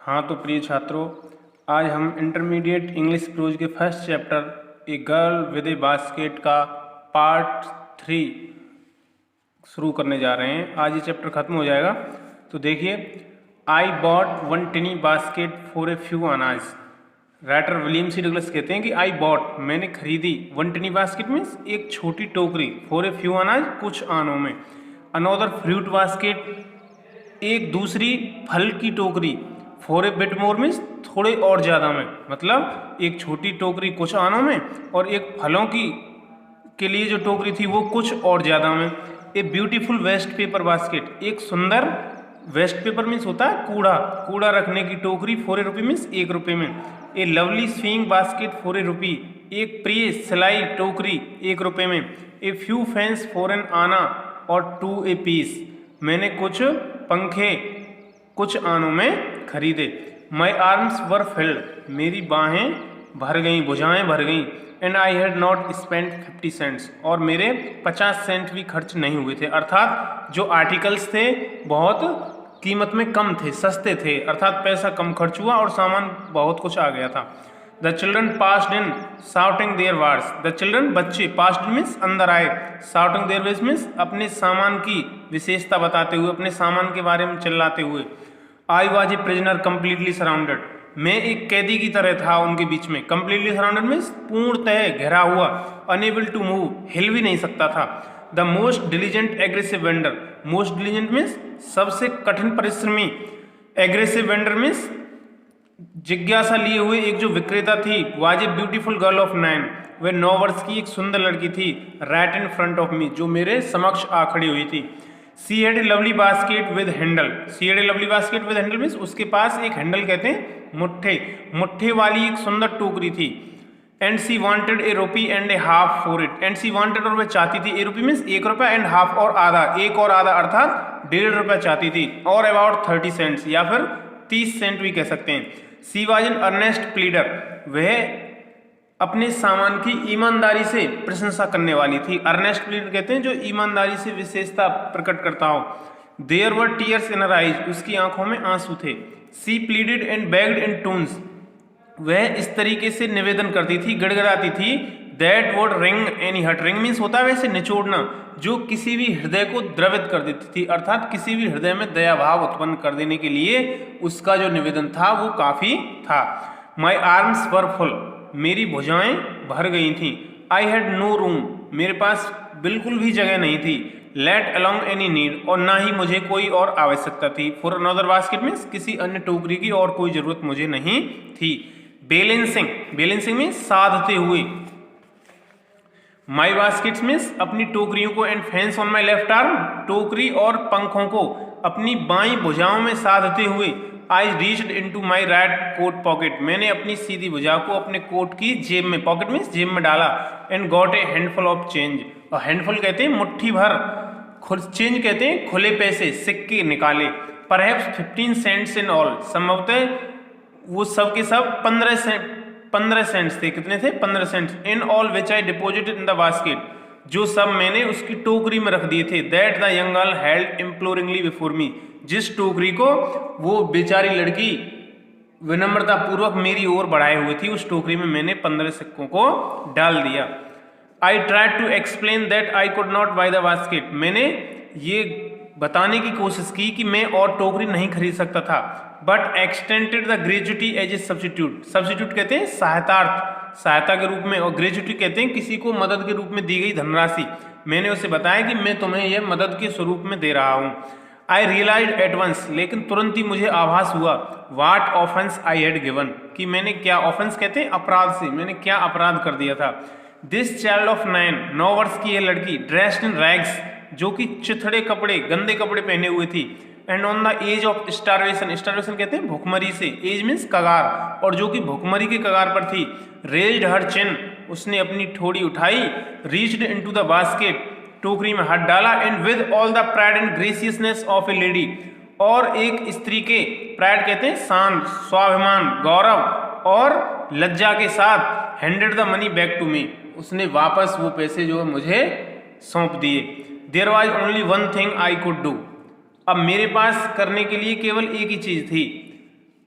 हाँ तो प्रिय छात्रों, आज हम इंटरमीडिएट इंग्लिश प्रोज के first chapter a girl with A basket का पार्ट 3 शुरू करने जा रहे हैं। आज ये चैप्टर खत्म हो जाएगा। तो देखिए, I bought one टिनी basket for a few अनाज। राइटर विलियम सी डगलस कहते हैं कि आई बॉट, मैंने खरीदी, वन टिनी बास्केट मीन्स एक छोटी टोकरी, फॉर ए फ्यू अनाज, कुछ आनों में, अनोदर फ्रूट बास्केट, एक दूसरी फल की टोकरी, for a bit more means थोड़े और ज़्यादा में, मतलब एक छोटी टोकरी कुछ आनों में और एक फलों की के लिए जो टोकरी थी वो कुछ और ज़्यादा में। A beautiful waste paper basket, एक सुंदर वेस्ट पेपर मीन्स होता है कूड़ा रखने की टोकरी, फॉर ए रुपी मीन्स 1 रुपये में। A lovely swing basket for a rupee, एक प्रिय सिलाई टोकरी 1 रुपये में। A few fans for an anna और 2 ए पीस, मैंने कुछ पंखे कुछ आनों में खरीदे। माई आर्म्स वर फिल्ड, मेरी बाहें भर गईं, भुजाएं भर गईं। And I had not spent 50 cents, और मेरे 50 सेंट भी खर्च नहीं हुए थे। अर्थात जो आर्टिकल्स थे बहुत कीमत में कम थे, सस्ते थे, अर्थात पैसा कम खर्च हुआ और सामान बहुत कुछ आ गया था। The children passed in shouting their words, the children बच्चे, पास्ड मीन्स अंदर आए, शाउटिंग देयर वर्ड्स मीन्स अपने सामान की विशेषता बताते हुए, अपने सामान के बारे में चिल्लाते हुए। I was a prisoner completely surrounded, मैं एक कैदी की तरह था उनके बीच में। कम्प्लीटली सराउंडेड मीन्स पूर्णतः घेरा हुआ, अनेबल टू मूव, हिल भी नहीं सकता था। The most diligent aggressive vendor, most diligent means सबसे कठिन परिश्रमी, एग्रेसिव वेंडर मीन्स जिज्ञासा लिए हुए एक जो विक्रेता थी। Was a beautiful girl of 9, वह 9 वर्ष की एक सुंदर लड़की थी। Right in front of me, जो मेरे समक्ष आ खड़ी हुई थी। She had a lovely basket with handle, she had a lovely basket with handle means उसके पास एक हैंडल कहते हैं मुट्ठे वाली एक सुंदर टोकरी थी। And she wanted a rupee and a half for it, and she wanted, और वह चाहती थी, ए रुपी मीन्स 1 रुपया, एंड हाफ और आधा, एक और आधा अर्थात 1.5 रुपया चाहती थी, और अबाउट 30 सेंट्स या फिर 30 सेंट भी कह सकते हैं। She was an earnest pleader, वह अपने सामान की ईमानदारी से प्रशंसा करने वाली थी। अर्नेस्ट प्लीडर कहते हैं जो ईमानदारी से विशेषता प्रकट करता हो। There were tears in her eyes, उसकी आंखों में आंसू थे। She pleaded and begged in tunes, वह इस तरीके से निवेदन करती थी, गड़गड़ाती थी। That would ring any heart, ring means होता है वैसे निचोड़ना, जो किसी भी हृदय को द्रवित कर देती थी, अर्थात किसी भी हृदय में दया भाव उत्पन्न कर देने के लिए उसका जो निवेदन था वो काफी था। माई आर्म्स वर फुल, मेरी भुजाएं भर गई थी। आई हैड नो रूम, मेरे पास बिल्कुल भी जगह नहीं थी। लेट अलोंग एनी नीड, और ना ही मुझे कोई और आवश्यकता थी। फॉर अनदर बास्केट मीन्स किसी अन्य टोकरी की और कोई जरूरत मुझे नहीं थी। बैलेंसिंग, बैलेंसिंग मीन्स साधते हुए। माई बास्केट्स मीन्स अपनी टोकरियों को, and fans on my left arm, टोकरी और पंखों को अपनी बाईं भुजाओं में साधते हुए। I reached into my right coat pocket, मैंने अपनी सीधी भुजा को अपने कोट की जेब में, पॉकेट मीन्स जेब में डाला। And got a handful of change, और हैंडफुल कहते हैं मुट्ठी भर, चेंज कहते हैं खुले पैसे, सिक्के निकाले। परहैप्स 15 सेंट्स इन ऑल, संभवतः वो सब के सब 15 सेंट्स थे। कितने थे? 15 cents. In all which I deposited in the basket, जो सब मैंने उसकी टोकरी में रख दिए थे। That the young girl held imploringly before me, जिस टोकरी को वो बेचारी लड़की विनम्रता पूर्वक मेरी ओर बढ़ाए हुए थी, उस टोकरी में मैंने 15 सिक्कों को डाल दिया। I tried to explain that I could not buy the basket, मैंने ये बताने की कोशिश की कि मैं और टोकरी नहीं खरीद सकता था। But extended the gratuity as a substitute, substitute कहते हैं सहायतार्थ, सहायता के रूप में, और ग्रेजुटी कहते हैं किसी को मदद के रूप में दी गई धनराशि। मैंने उसे बताया कि मैं तुम्हें यह मदद के स्वरूप में दे रहा हूँ। आई रियलाइज एट वंस, लेकिन तुरंत ही मुझे आभास हुआ। वाट ऑफेंस आई हैड गिवन, कि मैंने क्या, ऑफेंस कहते हैं अपराध से, मैंने क्या अपराध कर दिया था। दिस चाइल्ड ऑफ 9 वर्ष की यह लड़की, ड्रेस्ड इन रैग्स, जो कि चिथड़े कपड़े, गंदे कपड़े पहने हुए थी। And on the edge of starvation, starvation कहते हैं भुखमरी से, एज मीन्स कगार, और जो कि भुखमरी के कगार पर थी। रेज्ड हर चिन, उसने अपनी ठोड़ी उठाई। रीच्ड इनटू द बास्केट, टोकरी में हाथ डाला। And with all the pride and graciousness of a lady, और एक स्त्री के, प्राइड कहते हैं शान, स्वाभिमान, गौरव और लज्जा के साथ, handed the money back to me, उसने वापस वो पैसे जो मुझे सौंप दिए। There was only one thing I could do, अब मेरे पास करने के लिए केवल एक ही चीज थी।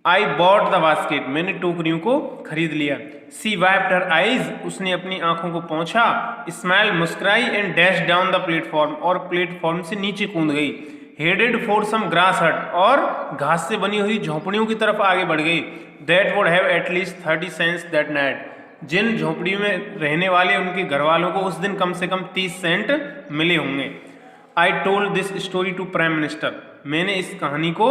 आई बॉट द बास्केट, मैंने टोकरियों को खरीद लिया। सी वाइप्ड हर आईज, उसने अपनी आंखों को पोंछा। स्माइल, मुस्कुराई। And dash down the platform, और प्लेटफॉर्म से नीचे कूद गई। हेडेड फॉर सम ग्रास हट, और घास से बनी हुई झोंपड़ियों की तरफ आगे बढ़ गई। That would have at least 30 cents that night, जिन झोंपड़ियों में रहने वाले उनके घर वालों को उस दिन कम से कम 30 सेंट मिले होंगे। I told this story to prime minister, मैंने इस कहानी को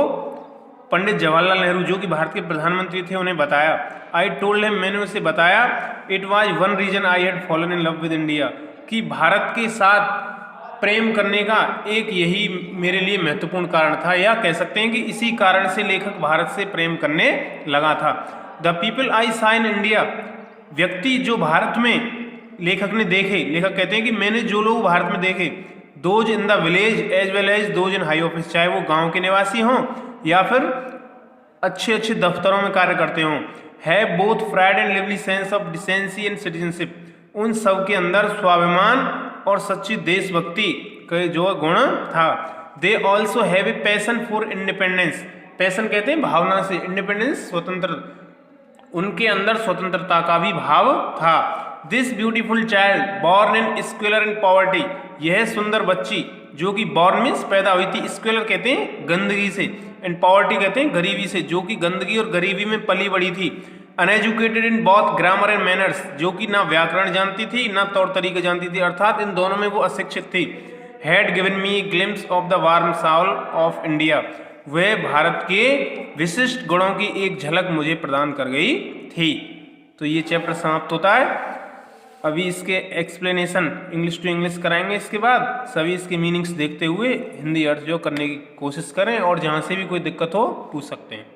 पंडित जवाहरलाल नेहरू जो कि भारत के प्रधानमंत्री थे उन्हें बताया। आई टोल्ड हिम, मैंने उसे बताया। It was one reason I had fallen in love with India, कि भारत के साथ प्रेम करने का एक यही मेरे लिए महत्वपूर्ण कारण था, या कह सकते हैं कि इसी कारण से लेखक भारत से प्रेम करने लगा था। द पीपल आई सा इन इंडिया, व्यक्ति जो भारत में लेखक ने देखे, लेखक कहते हैं कि मैंने जो लोग भारत में देखे, those in the village as well as those in high office, चाहे वो गांव के निवासी हों या फिर अच्छे अच्छे दफ्तरों में कार्य करते हों, have both pride and lively sense of decency and citizenship, उन सब के अंदर स्वाभिमान और सच्ची देशभक्ति का जो गुण था। They also have a passion for independence, passion कहते हैं भावना से, इंडिपेंडेंस स्वतंत्र, उनके अंदर स्वतंत्रता का भी भाव था। This beautiful child born in squalor in poverty, यह सुंदर बच्ची जो कि बॉर्न मीन्स पैदा हुई थी, स्क्वेलर कहते हैं गंदगी से, एंड पॉवर्टी कहते हैं गरीबी से, जो कि गंदगी और गरीबी में पली बड़ी थी। Uneducated in both grammar and manners, जो कि ना व्याकरण जानती थी ना तौर तरीके जानती थी, अर्थात इन दोनों में वो अशिक्षित थी। Had given me glimpse of the warm Saul of India, वह भारत के विशिष्ट गुणों की एक झलक मुझे प्रदान कर गई थी। तो ये चैप्टर समाप्त होता है। अभी इसके एक्सप्लेनेशन इंग्लिश टू इंग्लिश कराएंगे, इसके बाद सभी इसके मीनिंग्स देखते हुए हिंदी अर्थ जो करने की कोशिश करें, और जहाँ से भी कोई दिक्कत हो पूछ सकते हैं।